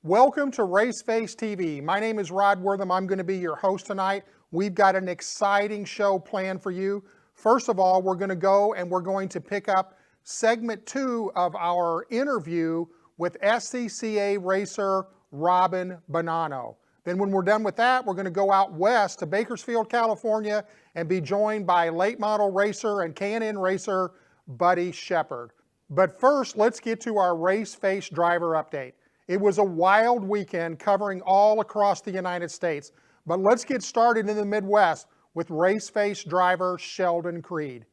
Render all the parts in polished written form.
Welcome to Raceface TV. My name is Rod Wortham. I'm going to be your host tonight. We've got an exciting show planned for you. First of all, we're going to go and we're going to pick up segment 2 of our interview with SCCA racer Robin Bonanno. Then when we're done with that, we're going to go out west to Bakersfield, California and be joined by late model racer and K&N racer Buddy Shepard. But first, let's get to our Raceface driver update. It was a wild weekend covering all across the United States, but let's get started in the Midwest with Raceface driver Sheldon Creed.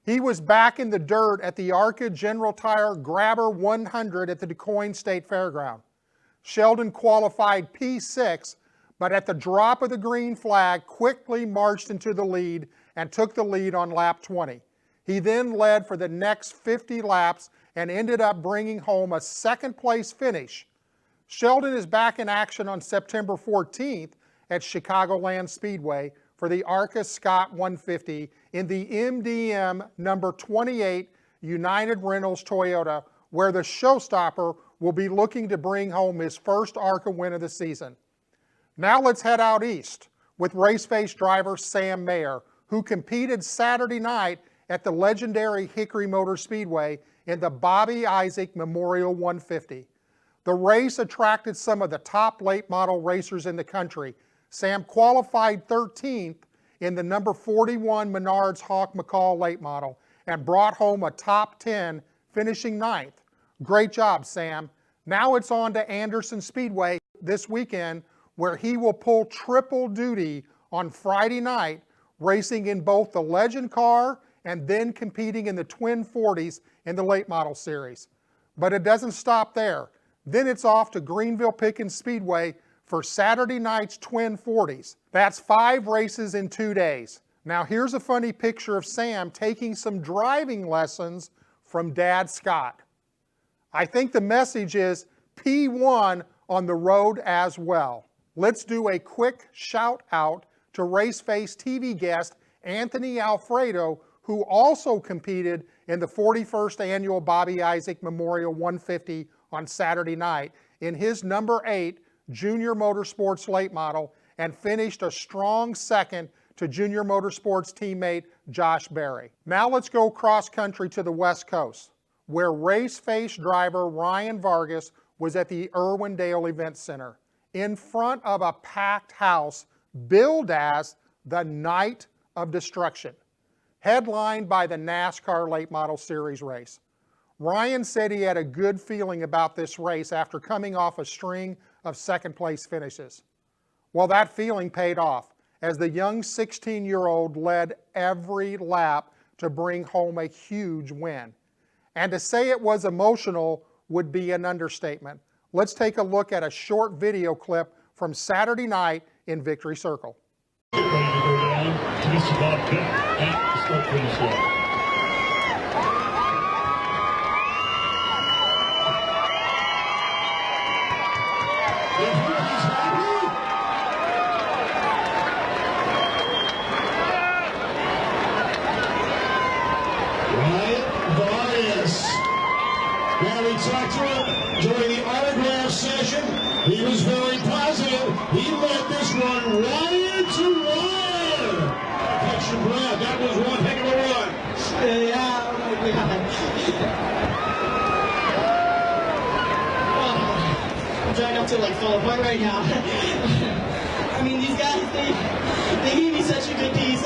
He was back in the dirt at the ARCA General Tire Grabber 100 at the DuQuoin State Fairground. Sheldon qualified P6, but at the drop of the green flag quickly marched into the lead and took the lead on lap 20. He then led for the next 50 laps and ended up bringing home a second place finish. Sheldon is back in action on September 14th at Chicagoland Speedway for the ARCA Scott 150 in the MDM number 28 United Rentals Toyota, where the showstopper will be looking to bring home his first ARCA win of the season. Now let's head out east with Raceface driver Sam Mayer, who competed Saturday night at the legendary Hickory Motor Speedway in the Bobby Isaac Memorial 150. The race attracted some of the top late model racers in the country. Sam qualified 13th in the number 41 Menards Hawk McCall late model and brought home a top 10, finishing 9th. Great job, Sam. Now it's on to Anderson Speedway this weekend, where he will pull triple duty on Friday night, racing in both the Legend car and then competing in the Twin 40s in the late model series. But it doesn't stop there. Then it's off to Greenville Pickens Speedway for Saturday night's Twin 40s. That's 5 races in 2 days. Now here's a funny picture of Sam taking some driving lessons from Dad Scott. I think the message is P1 on the road as well. Let's do a quick shout out to Raceface TV guest Anthony Alfredo, who also competed in the 41st annual Bobby Isaac Memorial 150 on Saturday night in his number 8 Junior Motorsports late model and finished a strong second to Junior Motorsports teammate Josh Berry. Now let's go cross country to the West Coast, where Raceface driver Ryan Vargas was at the Irwindale Event Center in front of a packed house billed as the Night of Destruction, headlined by the NASCAR Late Model Series race. Ryan said he had a good feeling about this race after coming off a string of second place finishes. Well, that feeling paid off as the young 16-year-old led every lap to bring home a huge win. And to say it was emotional would be an understatement. Let's take a look at a short video clip from Saturday night in Victory Circle. Now, we talked to him during the autograph session. He was very positive. He led this one wire to wire. Picture Brad, that was one heck of a run. Yeah, oh my God. Oh, I'm trying not to fall apart right now. I mean, these guys, they gave me such a good piece.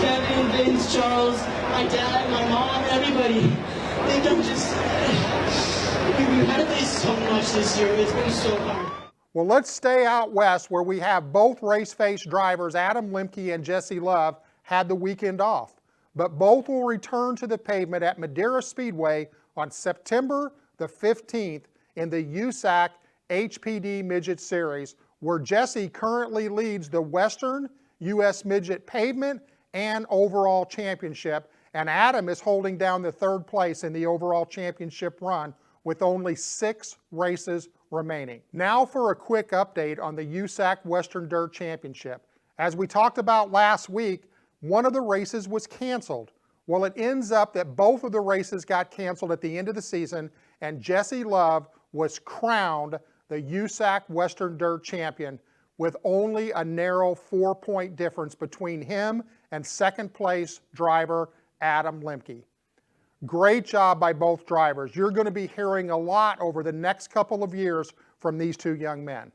Kevin, Vince, Charles, my dad, my mom, everybody. They've done we've had to play so much this year. It's been so hard. Well, let's stay out west, where we have both Raceface drivers Adam Lemke and Jesse Love had the weekend off. But both will return to the pavement at Madeira Speedway on September the 15th in the USAC HPD Midget Series, where Jesse currently leads the Western U.S. Midget Pavement and Overall Championship, and Adam is holding down the 3rd place in the overall championship run with only 6 races remaining. Now for a quick update on the USAC Western Dirt Championship. As we talked about last week, one of the races was canceled. Well, it ends up that both of the races got canceled at the end of the season, and Jesse Love was crowned the USAC Western Dirt Champion, with only a narrow 4-point difference between him and second place driver Adam Lemke. Great job by both drivers. You're going to be hearing a lot over the next couple of years from these two young men.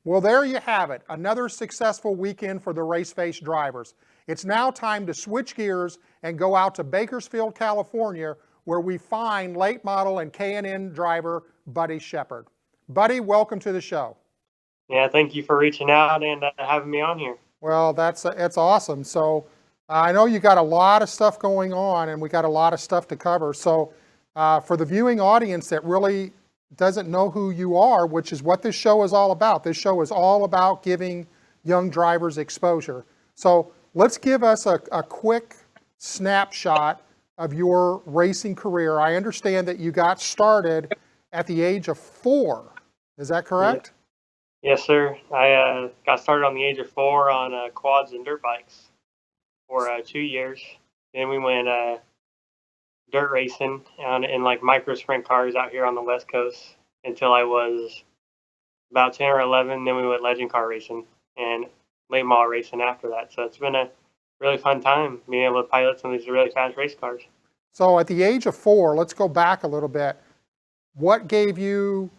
Well, there you have it, another successful weekend for the race-face drivers. It's now time to switch gears and go out to Bakersfield, California, where we find late model and K&N driver Buddy Shepard. Buddy, welcome to the show. Yeah, thank you for reaching out and having me on here. Well, it's awesome. So I know you got a lot of stuff going on, and we got a lot of stuff to cover. So for the viewing audience that really doesn't know who you are, which is what this show is all about. This show is all about giving young drivers exposure. So let's give us a quick snapshot of your racing career. I understand that you got started at the age of 4. Is that correct? Yes, sir. I got started on the age of 4 on quads and dirt bikes for 2 years. Then we went dirt racing in like micro sprint cars out here on the West Coast until I was about 10 or 11. Then we went legend car racing and late model racing after that. So it's been a really fun time being able to pilot some of these really fast race cars. So at the age of 4, let's go back a little bit. What gave you,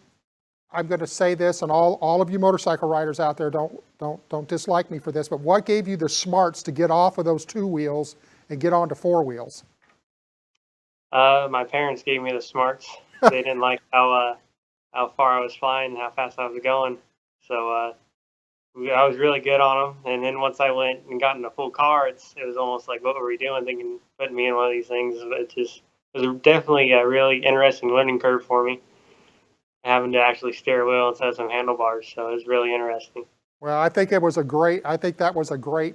I'm going to say this, and all of you motorcycle riders out there, don't dislike me for this, but what gave you the smarts to get off of those 2 wheels and get onto 4 wheels? My parents gave me the smarts. They didn't like how far I was flying and how fast I was going. So I was really good on them. And then once I went and got in a full car, it was almost like, what were we doing thinking, putting me in one of these things? It was definitely a really interesting learning curve for me, having to actually steer a wheel instead of some handlebars. So it was really interesting. Well, I think that was a great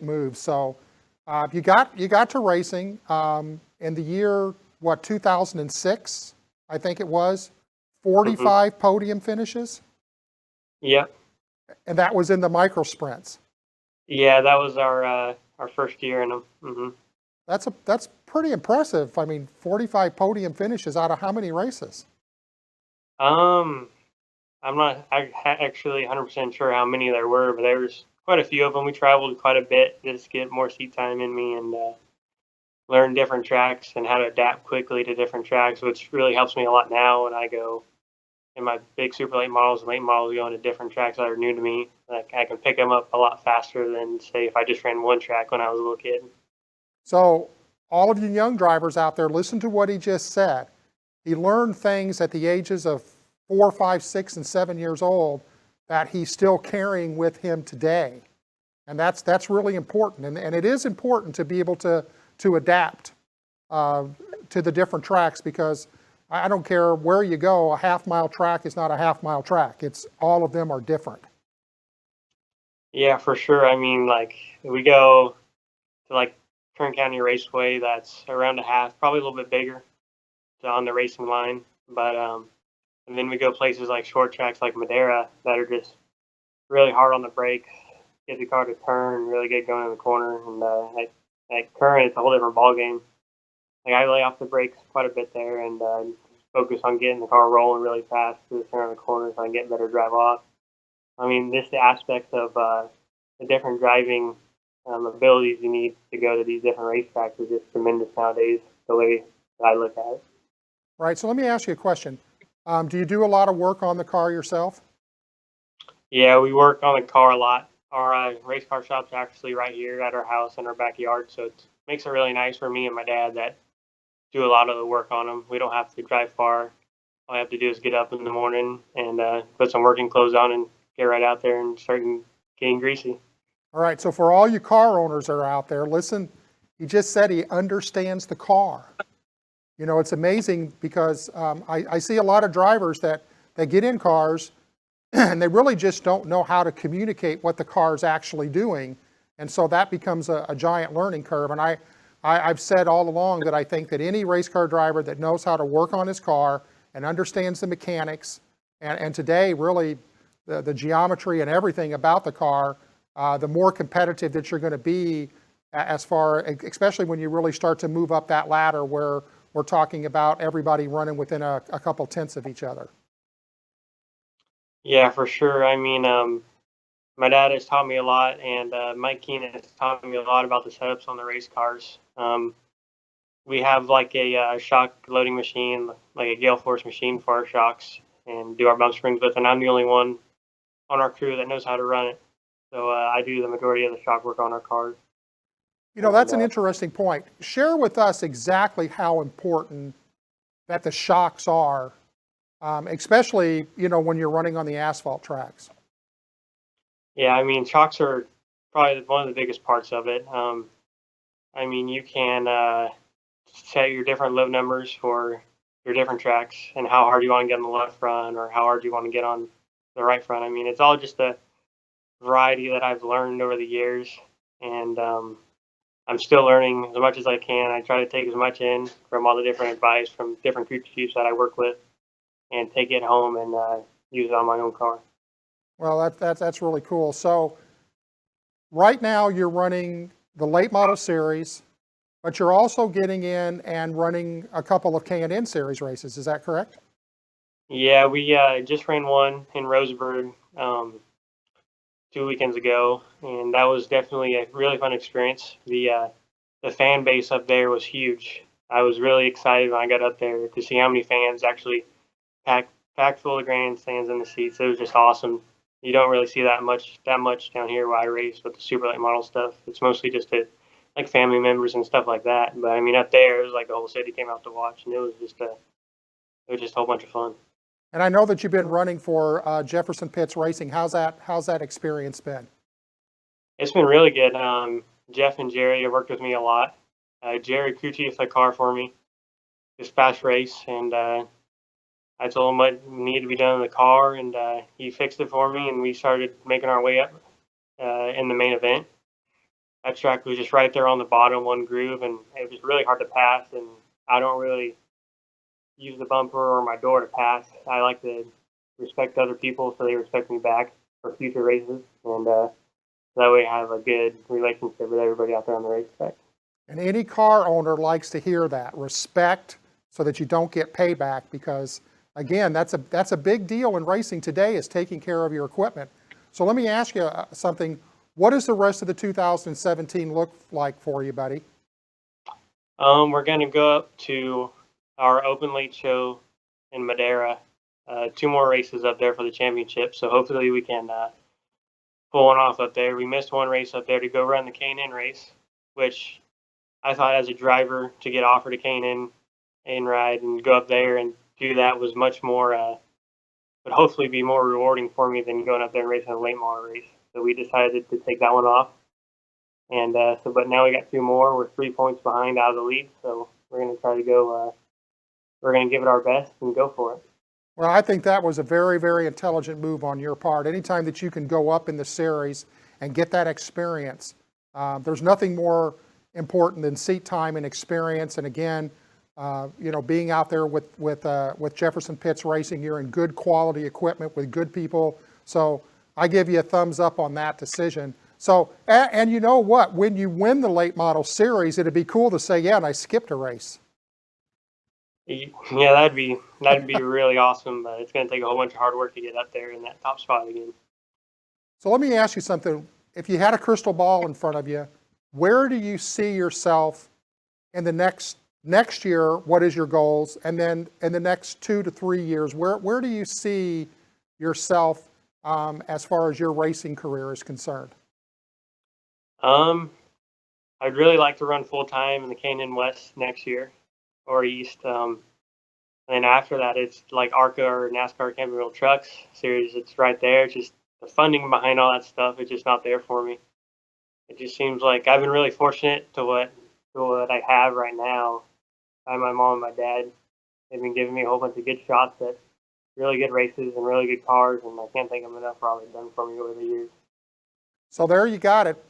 move. So you got to racing in the year, 2006, I think it was, 45 podium finishes? Yep. And that was in the micro sprints. Yeah, that was our first year in them. Mm-hmm. That's pretty impressive. I mean, 45 podium finishes out of how many races? I'm not actually 100% sure how many there were, but there was quite a few of them. We traveled quite a bit just to get more seat time in me and learn different tracks and how to adapt quickly to different tracks, which really helps me a lot now when I go in my big super late models and late models going to different tracks that are new to me. Like I can pick them up a lot faster than, say, if I just ran one track when I was a little kid. So all of you young drivers out there, listen to what he just said. He learned things at the ages of 4, 5, 6, and 7 years old that he's still carrying with him today. And that's really important. And it is important to be able to adapt to the different tracks, because I don't care where you go, a half-mile track is not a half-mile track. All of them are different. Yeah, for sure. I mean, like we go to like Kern County Raceway, that's around a half, probably a little bit bigger on the racing line. But and then we go places like short tracks like Madera that are just really hard on the brakes, get the car to turn, really get going in the corner. And at Kern, it's a whole different ball game. Like I lay off the brakes quite a bit there and focus on getting the car rolling really fast to the center of the corner so I can get better drive off. I mean, just the aspects of the different driving abilities you need to go to these different racetracks is just tremendous nowadays, the way that I look at it. Right, so let me ask you a question. Do you do a lot of work on the car yourself? Yeah, we work on the car a lot. Our race car shop's actually right here at our house in our backyard, so it makes it really nice for me and my dad that do a lot of the work on them. We don't have to drive far. All I have to do is get up in the morning and put some working clothes on and get right out there and start getting greasy. All right, so for all you car owners that are out there, listen, he just said he understands the car. You know, it's amazing because I see a lot of drivers that get in cars and they really just don't know how to communicate what the car is actually doing. And so that becomes a giant learning curve. And I've said all along that I think that any race car driver that knows how to work on his car and understands the mechanics, and today really the geometry and everything about the car, the more competitive that you're going to be especially when you really start to move up that ladder where we're talking about everybody running within a couple tenths of each other. Yeah, for sure. I mean, my dad has taught me a lot, and Mike Keenan has taught me a lot about the setups on the race cars. We have like a shock loading machine, like a gale force machine for our shocks, and do our bump springs with. And I'm the only one on our crew that knows how to run it. So I do the majority of the shock work on our cars. You know, And that's an interesting point. Share with us exactly how important that the shocks are, especially, you know, when you're running on the asphalt tracks. yeah, I mean, shocks are probably one of the biggest parts of it. I mean, you can set your different load numbers for your different tracks and how hard you want to get on the left front or how hard you want to get on the right front. I mean, it's all just a variety that I've learned over the years, and I'm still learning as much as I can. I try to take as much in from all the different advice from different crew chiefs that I work with, and take it home and use it on my own car. Well, that's really cool. So right now you're running the late model series, but you're also getting in and running a couple of K&N series races. Is that correct? Yeah, we just ran one in Roseburg 2 weekends ago, and that was definitely a really fun experience. The fan base up there was huge. I was really excited when I got up there to see how many fans actually packed full of grandstands in the seats. It was just awesome. You don't really see that much down here where I race with the super late model stuff. It's mostly just like family members and stuff like that. But I mean, up there it was like the whole city came out to watch, and it was just a whole bunch of fun. And I know that you've been running for Jefferson Pitts Racing. How's that experience been? It's been really good. Jeff and Jerry have worked with me a lot. Jerry crew chiefed the car for me this past race, and I told him what needed to be done in the car, and he fixed it for me, and we started making our way up in the main event. That track was just right there on the bottom, one groove, and it was really hard to pass, and I don't really use the bumper or my door to pass. I like to respect other people so they respect me back for future races, and that way I have a good relationship with everybody out there on the racetrack. And any car owner likes to hear that, respect, so that you don't get payback, because again, that's a big deal in racing today, is taking care of your equipment. So let me ask you something. What does the rest of the 2017 look like for you, buddy? We're going to go up to our open late show in Madeira. 2 more races up there for the championship, so hopefully we can pull one off up there. We missed one race up there to go run the K&N race, which I thought as a driver to get offered a K&N ride and go up there and do that was much more, would hopefully be more rewarding for me than going up there and racing a late model race. So we decided to take that one off. And but now we got 2 more. We're 3 points behind out of the lead, so we're going to try to go. We're going to give it our best and go for it. Well, I think that was a very, very intelligent move on your part. Anytime that you can go up in the series and get that experience, there's nothing more important than seat time and experience. And again, you know, being out there with Jefferson Pitts Racing, you're in good quality equipment with good people. So I give you a thumbs up on that decision. So, and you know what? When you win the late model series, it'd be cool to say, yeah, and I skipped a race. Yeah, that'd be really awesome. But it's going to take a whole bunch of hard work to get up there in that top spot again. So let me ask you something. If you had a crystal ball in front of you, where do you see yourself in the next year? What is your goals? And then in the next 2 to 3 years, where do you see yourself as far as your racing career is concerned? I'd really like to run full time in the K&N West next year or East. And then after that, it's like ARCA or NASCAR Camping Wheel Trucks series. It's right there. It's just the funding behind all that stuff. It's just not there for me. It just seems like I've been really fortunate to what I have right now. My mom and my dad, they've been giving me a whole bunch of good shots at really good races and really good cars, and I can't thank them enough for all they've done for me over the years. So there you got it.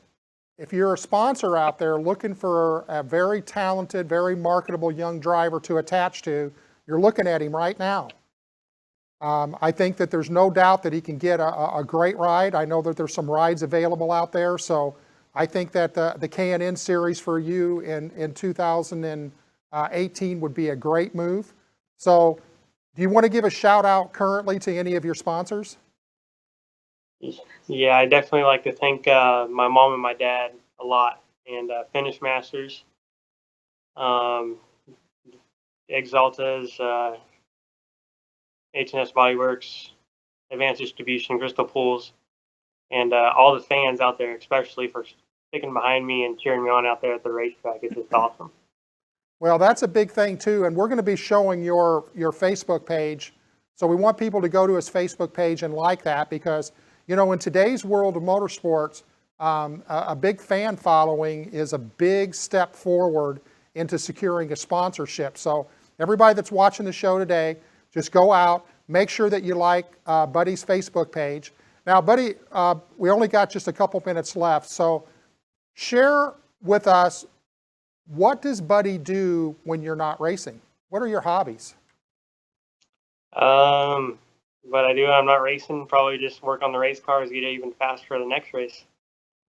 If you're a sponsor out there looking for a very talented, very marketable young driver to attach to, you're looking at him right now. I think that there's no doubt that he can get a great ride. I know that there's some rides available out there, so I think that the K&N series for you in 2018 would be a great move. So do you want to give a shout out currently to any of your sponsors? Yeah, I definitely like to thank my mom and my dad a lot, and Finish Masters, um, Exalta's, H&S Body Works, Advanced Distribution, Crystal Pools, and all the fans out there, especially for sticking behind me and cheering me on out there at the racetrack. It's just awesome. Well, that's a big thing too, and we're going to be showing your Facebook page. So we want people to go to his Facebook page and like that because, you know, in today's world of motorsports, a big fan following is a big step forward into securing a sponsorship. So everybody that's watching the show today, just go out, make sure that you like Buddy's Facebook page. Now, Buddy, we only got just a couple minutes left, so share with us, what does Buddy do when you're not racing? What are your hobbies? What I do when I'm not racing, probably just work on the race cars, get even faster for the next race.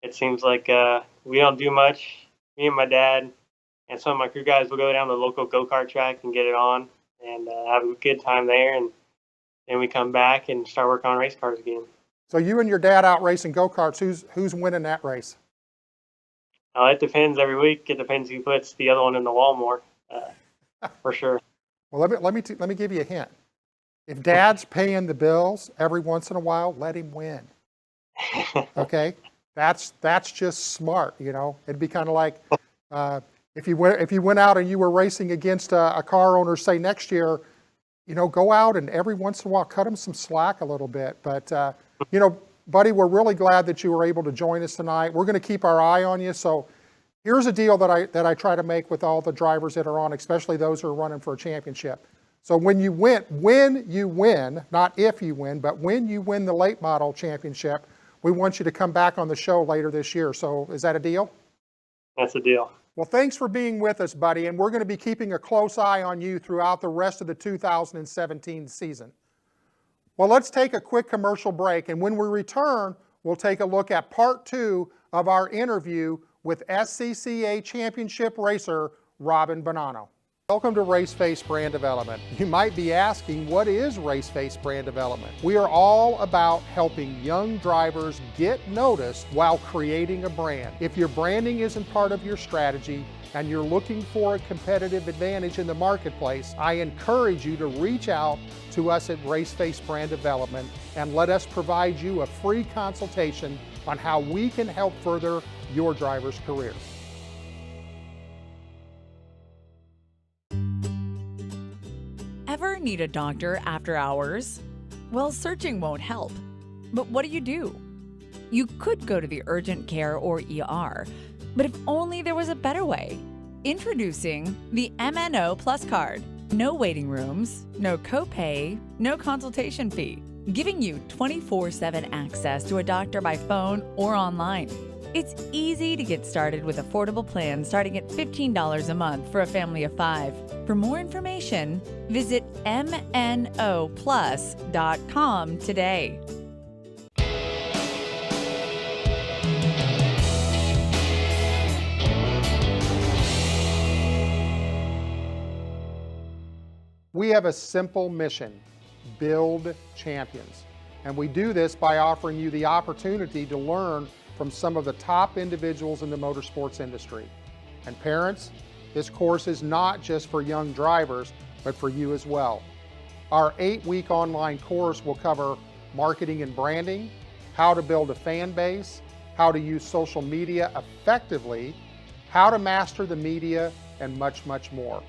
It seems like we don't do much. Me and my dad and some of my crew guys will go down to the local go-kart track and get it on and have a good time there. And then we come back and start working on race cars again. So you and your dad out racing go-karts. Who's winning that race? It depends every week. It depends who puts the other one in the wall more, for sure. Well, let me give you a hint. If Dad's paying the bills every once in a while, let him win. Okay, that's just smart. You know, it'd be kind of like if you went out and you were racing against a car owner, say next year, you know, go out and every once in a while cut him some slack a little bit. But you know, Buddy, we're really glad that you were able to join us tonight. We're going to keep our eye on you. So here's a deal that I try to make with all the drivers that are on, especially those who are running for a championship. So when you win, not if you win, but when you win the late model championship, we want you to come back on the show later this year. So is that a deal? That's a deal. Well, thanks for being with us, Buddy, and we're going to be keeping a close eye on you throughout the rest of the 2017 season. Well, let's take a quick commercial break, and when we return, we'll take a look at part 2 of our interview with SCCA Championship racer Robin Bonanno. Welcome to Raceface Brand Development. You might be asking, what is Raceface Brand Development? We are all about helping young drivers get noticed while creating a brand. If your branding isn't part of your strategy and you're looking for a competitive advantage in the marketplace, I encourage you to reach out to us at Raceface Brand Development and let us provide you a free consultation on how we can help further your driver's career. Ever need a doctor after hours? Well, searching won't help. But what do? You could go to the urgent care or ER, but if only there was a better way. Introducing the MNO Plus card. No waiting rooms, no copay, no consultation fee, giving you 24/7 access to a doctor by phone or online. It's easy to get started with affordable plans starting at $15 a month for a family of 5. For more information, visit mnoplus.com today. We have a simple mission: build champions. And we do this by offering you the opportunity to learn from some of the top individuals in the motorsports industry. And parents, this course is not just for young drivers, but for you as well. Our 8-week online course will cover marketing and branding, how to build a fan base, how to use social media effectively, how to master the media, and much, much more.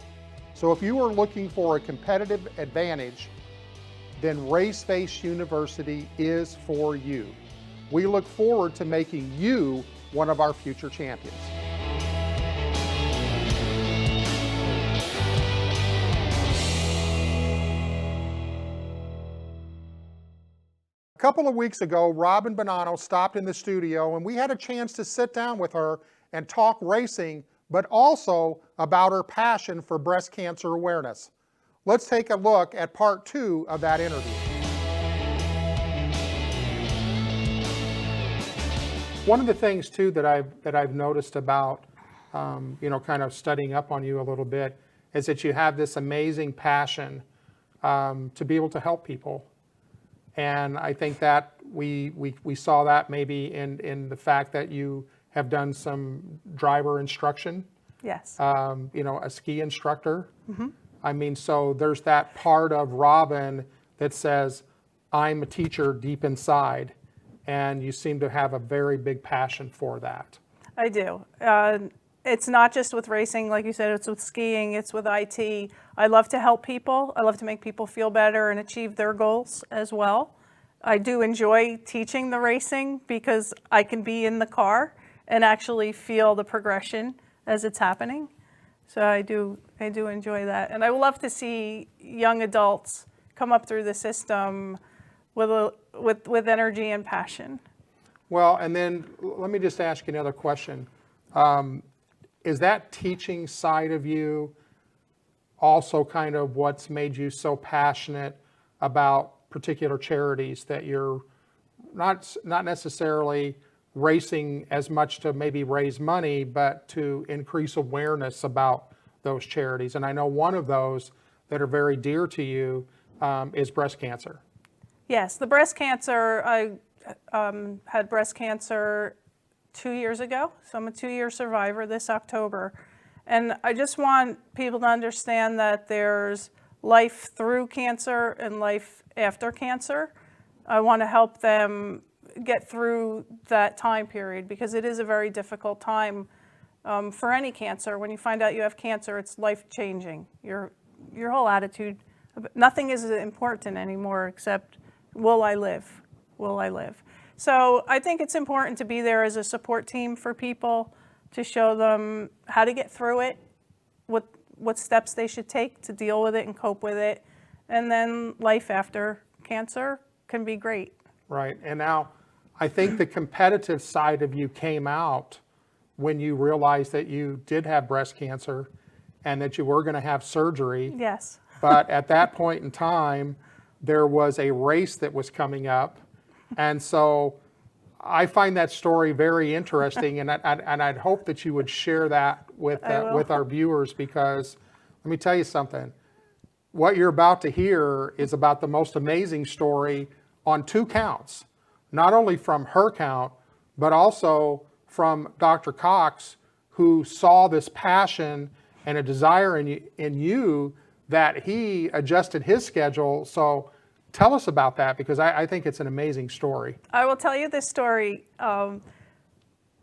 So if you are looking for a competitive advantage, then Raceface University is for you. We look forward to making you one of our future champions. A couple of weeks ago, Robin Bonanno stopped in the studio and we had a chance to sit down with her and talk racing, but also about her passion for breast cancer awareness. Let's take a look at part 2 of that interview. One of the things too that I've noticed about, kind of studying up on you a little bit, is that you have this amazing passion to be able to help people. And I think that we saw that maybe in the fact that you have done some driver instruction, Yes. a ski instructor. I mean, so there's that part of Robin that says, I'm a teacher deep inside, and you seem to have a very big passion for that. I do. It's not just with racing, like you said, it's with skiing, it's with IT. I love to help people. I love to make people feel better and achieve their goals as well. I do enjoy teaching the racing because I can be in the car and actually feel the progression as it's happening. So I do enjoy that. And I would love to see young adults come up through the system with energy and passion. Well, and then let me just ask you another question. Is that teaching side of you also kind of what's made you so passionate about particular charities that you're not necessarily racing as much to maybe raise money, but to increase awareness about those charities? And I know one of those that are very dear to you is breast cancer. Yes, the breast cancer, I had breast cancer 2 years ago, so I'm a 2-year survivor this October. And I just want people to understand that there's life through cancer and life after cancer. I want to help them get through that time period because it is a very difficult time for any cancer. When you find out you have cancer, it's life-changing. Your whole attitude, nothing is important anymore except, will I live? Will I live? So I think it's important to be there as a support team for people, to show them how to get through it, what steps they should take to deal with it and cope with it. And then life after cancer can be great. Right. And now I think the competitive side of you came out when you realized that you did have breast cancer and that you were going to have surgery. Yes. But at that point in time, there was a race that was coming up. And so I find that story very interesting, and I'd hope that you would share that with our viewers, because let me tell you something. What you're about to hear is about the most amazing story on 2 counts, not only from her count, but also from Dr. Cox, who saw this passion and a desire in you that he adjusted his schedule. So tell us about that, because I think it's an amazing story. I will tell you this story.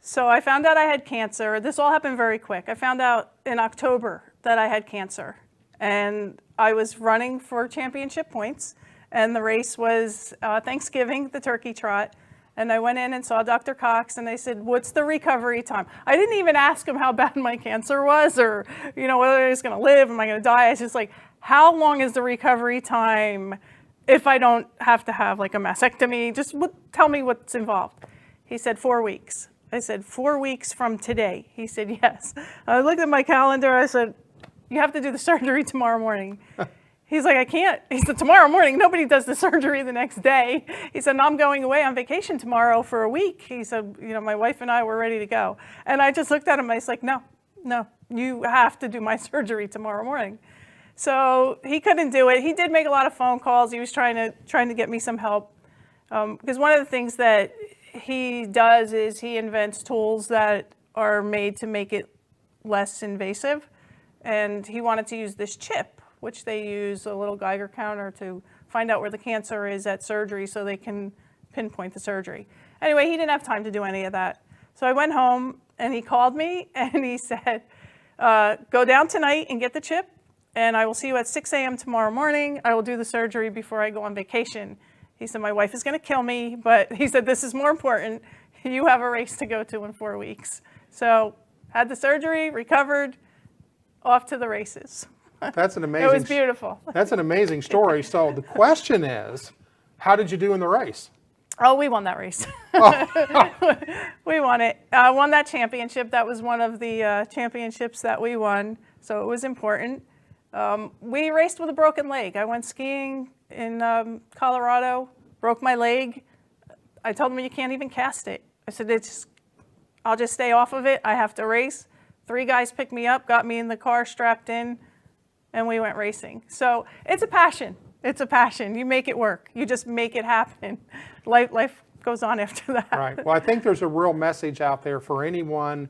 So I found out I had cancer. This all happened very quick. I found out in October that I had cancer. And I was running for championship points. And the race was Thanksgiving, the turkey trot. And I went in and saw Dr. Cox, and they said, what's the recovery time? I didn't even ask him how bad my cancer was, or whether I was going to live, am I going to die? I was just like, how long is the recovery time if I don't have to have like a mastectomy? Just tell me what's involved. He said 4 weeks. I said, 4 weeks from today? He said, yes. I looked at my calendar. I said, you have to do the surgery tomorrow morning. He's like, I can't. He said, tomorrow morning? Nobody does the surgery the next day. He said, no, I'm going away on vacation tomorrow for a week. He said, my wife and I were ready to go. And I just looked at him. I was like, no, you have to do my surgery tomorrow morning. So he couldn't do it. He did make a lot of phone calls. He was trying to get me some help. Because one of the things that he does is he invents tools that are made to make it less invasive. And he wanted to use this chip, which they use a little Geiger counter to find out where the cancer is at surgery so they can pinpoint the surgery. Anyway, he didn't have time to do any of that. So I went home and he called me and he said, go down tonight and get the chip, and I will see you at 6 a.m. tomorrow morning. I will do the surgery before I go on vacation. He said, my wife is going to kill me, but he said, this is more important. You have a race to go to in 4 weeks. So had the surgery, recovered, off to the races. That's an amazing. It was beautiful. That's an amazing story. So the question is, how did you do in the race? Oh, we won that race. We won it. Won that championship. That was one of the championships that we won. So it was important. We raced with a broken leg. I went skiing in Colorado, broke my leg. I told them, you can't even cast it. I said, I'll just stay off of it. I have to race. 3 guys picked me up, got me in the car, strapped in, and we went racing. So it's a passion. It's a passion. You make it work. You just make it happen. Life goes on after that. Right. Well, I think there's a real message out there for anyone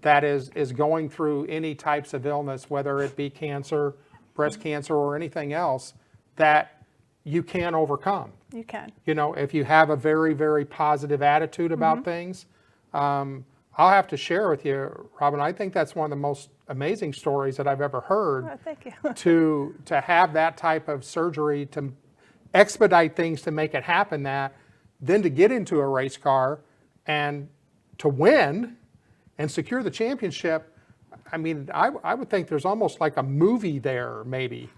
that is going through any types of illness, whether it be cancer, breast cancer, or anything else, that you can overcome. You can. You know, if you have a very, very positive attitude about things. I'll have to share with you, Robin, I think that's one of the most amazing stories that I've ever heard. Oh, thank you. to have that type of surgery, to expedite things, to make it happen, that then to get into a race car and to win and secure the championship. I mean, I would think there's almost like a movie there maybe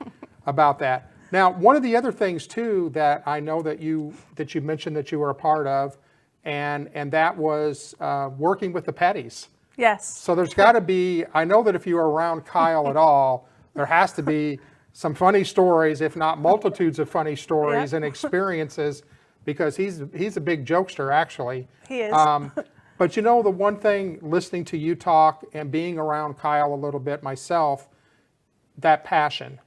about that. Now, one of the other things too that I know that you mentioned that you were a part of, and that was working with the Petties. Yes. So there's got to be, I know that if you were around Kyle at all, there has to be some funny stories, if not multitudes of funny stories and experiences, because he's a big jokester, actually. He is. But you know, the one thing, listening to you talk and being around Kyle a little bit myself, that passion,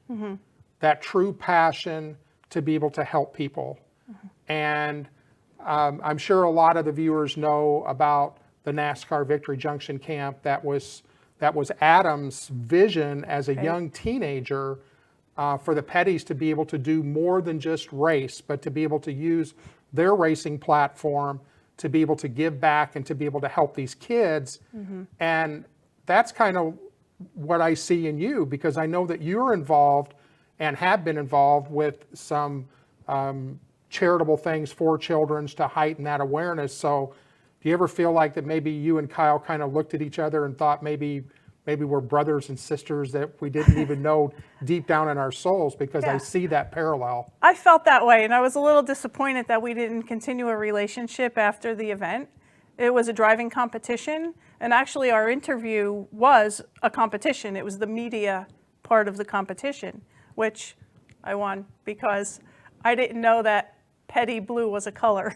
that true passion to be able to help people. And I'm sure a lot of the viewers know about the NASCAR Victory Junction camp. That was Adam's vision as a young teenager, for the Petties to be able to do more than just race, but to be able to use their racing platform to be able to give back and to be able to help these kids. And that's kind of what I see in you, because I know that you're involved and have been involved with some charitable things for children to heighten that awareness. So do you ever feel like that maybe you and Kyle kind of looked at each other and thought maybe we're brothers and sisters that we didn't even know deep down in our souls? Because I see that parallel. I felt that way, and I was a little disappointed that we didn't continue a relationship after the event. It was a driving competition, and actually our interview was a competition. It was the media part of the competition, which I won because I didn't know that Petty blue was a color.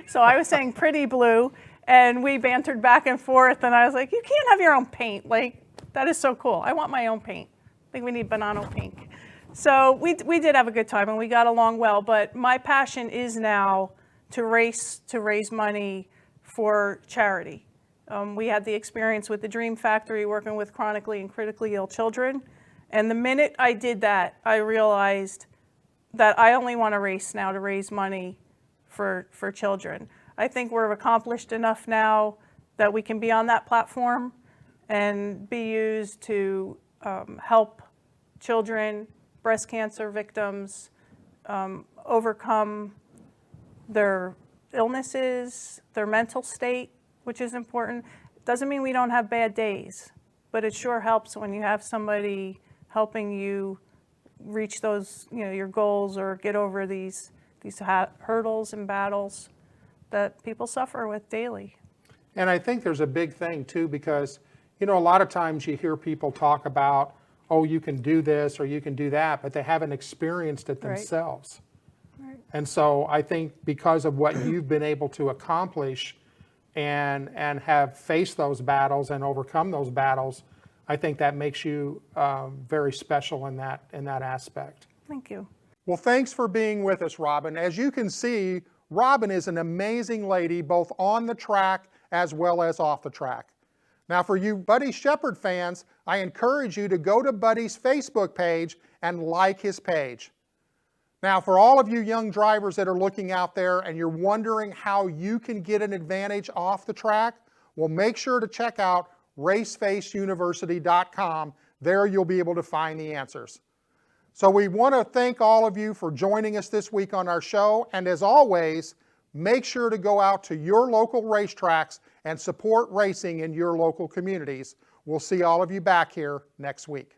So I was saying pretty blue, and we bantered back and forth, and I was like, you can't have your own paint. Like, that is so cool. I want my own paint. I think we need Bonanno pink. So we did have a good time, and we got along well, but my passion is now to race, to raise money for charity. We had the experience with the Dream Factory working with chronically and critically ill children, and the minute I did that, I realized that I only want to race now to raise money for children. I think we're accomplished enough now that we can be on that platform and be used to help children, breast cancer victims, overcome their illnesses, their mental state, which is important. Doesn't mean we don't have bad days, but it sure helps when you have somebody helping you reach those, your goals, or get over these hurdles and battles that people suffer with daily. And I think there's a big thing too, because a lot of times you hear people talk about, oh, you can do this or you can do that, but they haven't experienced it themselves. Right. And so I think because of what you've been able to accomplish and have faced those battles and overcome those battles, I think that makes you very special in that aspect. Thank you. Well, thanks for being with us, Robin. As you can see, Robin is an amazing lady, both on the track as well as off the track. Now, for you Buddy Shepherd fans, I encourage you to go to Buddy's Facebook page and like his page. Now, for all of you young drivers that are looking out there and you're wondering how you can get an advantage off the track, well, make sure to check out racefaceuniversity.com. There you'll be able to find the answers. So we want to thank all of you for joining us this week on our show. And as always, make sure to go out to your local racetracks and support racing in your local communities. We'll see all of you back here next week.